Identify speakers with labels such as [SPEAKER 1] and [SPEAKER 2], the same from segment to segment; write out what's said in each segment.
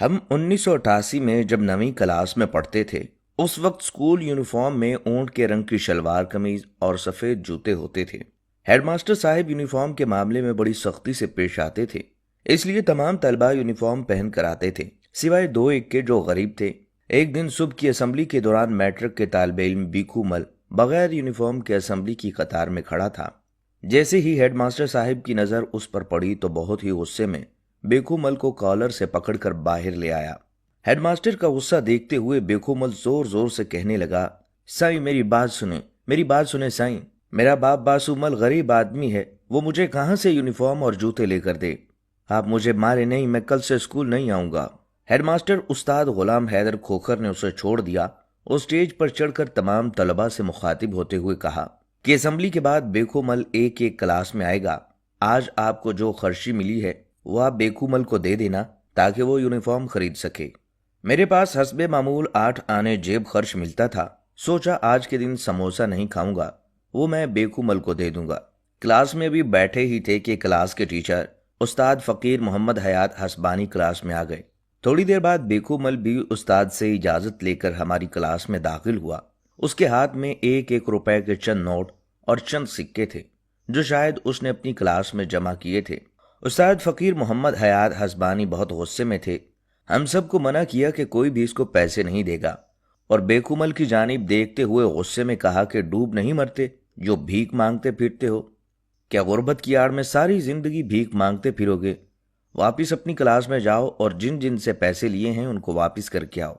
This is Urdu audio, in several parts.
[SPEAKER 1] ہم 1988 میں جب نویں کلاس میں پڑھتے تھے، اس وقت اسکول یونیفارم میں اونٹ کے رنگ کی شلوار قمیض اور سفید جوتے ہوتے تھے۔ ہیڈ ماسٹر صاحب یونیفارم کے معاملے میں بڑی سختی سے پیش آتے تھے، اس لیے تمام طلبہ یونیفارم پہن کر آتے تھے، سوائے دو ایک کے جو غریب تھے۔ ایک دن صبح کی اسمبلی کے دوران میٹرک کے طالب علم بیکو مل بغیر یونیفارم کے اسمبلی کی قطار میں کھڑا تھا۔ جیسے ہی ہیڈ ماسٹر صاحب کی نظر اس پر پڑی تو بہت ہی غصے میں بیکو مل کو کالر سے پکڑ کر باہر لے آیا۔ ہیڈ ماسٹر کا غصہ دیکھتے ہوئے بیکو مل زور زور سے کہنے لگا، سائیں میری بات سنیں سائیں، میرا باپ باسو مل غریب آدمی ہے، وہ مجھے کہاں سے یونیفارم اور جوتے لے کر دے؟ آپ مجھے مارے نہیں، میں کل سے اسکول نہیں آؤں گا۔ ہیڈ ماسٹر استاد غلام حیدر کھوکھر نے اسے چھوڑ دیا اور اسٹیج پر چڑھ کر تمام طلباء سے مخاطب ہوتے ہوئے کہا کہ اسمبلی کے بعد بیکو مل ایک ایک کلاس میں آئے گا۔ آج آپ کو جو خرچی ملی ہے وہ آپ بیکو مل کو دے دینا تاکہ وہ یونیفارم خرید سکے۔ میرے پاس حسب معمول 8 آنے جیب خرچ ملتا تھا، سوچا آج کے دن سموسہ نہیں کھاؤں گا، وہ میں بیکو مل کو دے دوں گا۔ کلاس میں بھی بیٹھے ہی تھے کہ کلاس کے ٹیچر استاد فقیر محمد حیات حسبانی کلاس میں آ گئے۔ تھوڑی دیر بعد بیکو مل بھی استاد سے اجازت لے کر ہماری کلاس میں داخل ہوا۔ اس کے ہاتھ میں ایک ایک روپے کے چند نوٹ اور چند سکے تھے جو شاید اس نے اپنی کلاس میں جمع کیے تھے۔ استاد فقیر محمد حیات حسبانی بہت غصے میں تھے۔ ہم سب کو منع کیا کہ کوئی بھی اس کو پیسے نہیں دے گا، اور بیکو مل کی جانب دیکھتے ہوئے غصے میں کہا کہ ڈوب نہیں مرتے جو بھیک مانگتے پھرتے ہو؟ کیا غربت کی آڑ میں ساری زندگی بھیک مانگتے پھرو گے؟ واپس اپنی کلاس میں جاؤ اور جن جن سے پیسے لیے ہیں ان کو واپس کر کے آؤ،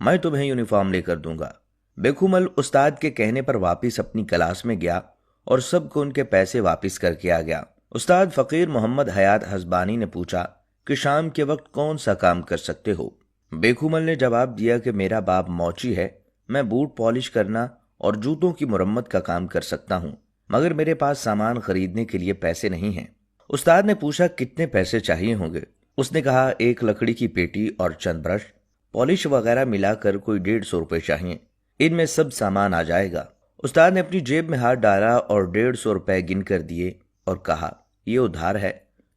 [SPEAKER 1] میں تمہیں یونیفارم لے کر دوں گا۔ بیکو مل استاد کے کہنے پر واپس اپنی کلاس میں گیا اور سب کو ان کے پیسے واپس کر کے آ گیا۔ استاد فقیر محمد حیات حسبانی نے پوچھا کہ شام کے وقت کون سا کام کر سکتے ہو؟ بیکو مل نے جواب دیا کہ میرا باپ موچی ہے، میں بوٹ پالش کرنا اور جوتوں کی مرمت کا کام کر سکتا ہوں، مگر میرے پاس سامان خریدنے کے لیے پیسے نہیں ہیں۔ استاد نے پوچھا کتنے پیسے چاہیے ہوں گے؟ اس نے کہا ایک لکڑی کی پیٹی اور چند برش، پالش وغیرہ ملا کر کوئی 150 روپے چاہیے، ان میں سب سامان آ جائے گا۔ استاد نے اپنی جیب میں ہاتھ ڈالا اور 150 روپے گن کر دیے اور کہا یہ ادھار ہے،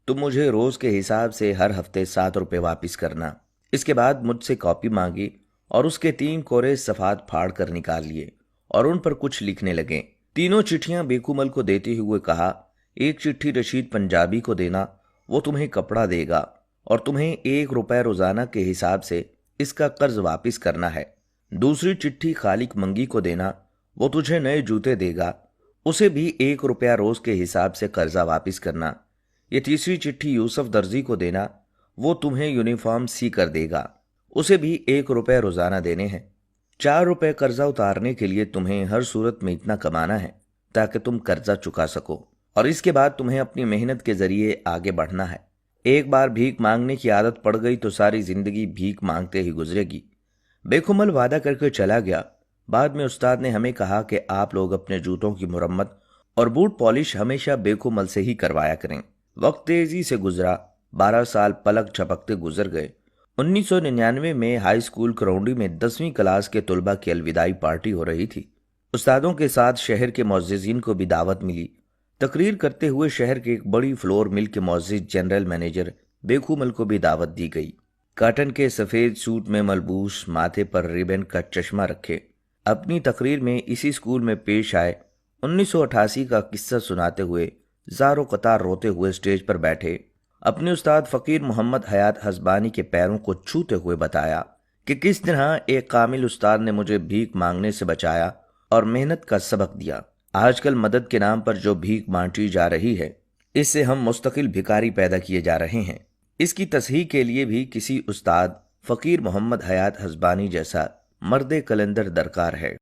[SPEAKER 1] تم مجھے روز کے حساب سے ہر ہفتے 7 روپے واپس کرنا۔ اس کے بعد مجھ سے کاپی مانگی اور اس کے 3 کورے صفحات پھاڑ کر نکال لیے اور ان پر کچھ لکھنے لگے۔ تینوں چٹھیاں بیکو مل کو دیتے ہوئے کہا ایک چٹھی رشید پنجابی کو دینا، وہ تمہیں کپڑا دے گا اور تمہیں 1 روپے روزانہ کے حساب سے اس کا قرض واپس کرنا ہے۔ دوسری چٹھی خالق منگی کو دینا، وہ تجھے نئے جوتے دے گا، اسے بھی 1 روپیہ روز کے حساب سے قرضہ واپس کرنا۔ یہ تیسری چٹھی یوسف درزی کو دینا، وہ تمہیں یونیفارم سی کر دے گا، اسے بھی 1 روپے روزانہ دینے ہیں۔ 4 روپے قرضہ اتارنے کے لیے تمہیں ہر صورت میں اتنا کمانا ہے تاکہ تم قرضہ چکا سکو، اور اس کے بعد تمہیں اپنی محنت کے ذریعے آگے بڑھنا ہے۔ ایک بار بھیک مانگنے کی عادت پڑ گئی تو ساری زندگی بھیک مانگتے ہی گزرے گی۔ بیکو مل وعدہ کر کے چلا گیا۔ بعد میں استاد نے ہمیں کہا کہ آپ لوگ اپنے جوتوں کی مرمت اور بوٹ پالش ہمیشہ بیکو مل سے ہی کروایا کریں۔ وقت تیزی سے گزرا، 12 سال پلک جھپکتے گزر گئے۔ 1999 میں ہائی اسکول کراؤنڈی میں 10ویں کلاس کے طلباء کی الوداعی پارٹی ہو رہی تھی۔ استادوں کے ساتھ شہر کے معززین کو بھی دعوت ملی۔ تقریر کرتے ہوئے شہر کے ایک بڑی فلور مل کے معزز جنرل مینیجر بیکو مل کو بھی دعوت دی گئی۔ کاٹن کے سفید سوٹ میں ملبوس، ماتھے پر ریبن کا چشمہ رکھے، اپنی تقریر میں اسی اسکول میں پیش آئے 1988 کا قصہ سناتے ہوئے زار و قطار روتے ہوئے اسٹیج پر بیٹھے اپنے استاد فقیر محمد حیات حسبانی کے پیروں کو چھوتے ہوئے بتایا کہ کس طرح ایک کامل استاد نے مجھے بھیک مانگنے سے بچایا اور محنت کا سبق دیا۔ آج کل مدد کے نام پر جو بھیک بانٹی جا رہی ہے، اس سے ہم مستقل بھکاری پیدا کیے جا رہے ہیں۔ اس کی تصحیح کے لیے بھی کسی استاد فقیر محمد حیات حسبانی جیسا مرد کلندر درکار ہے۔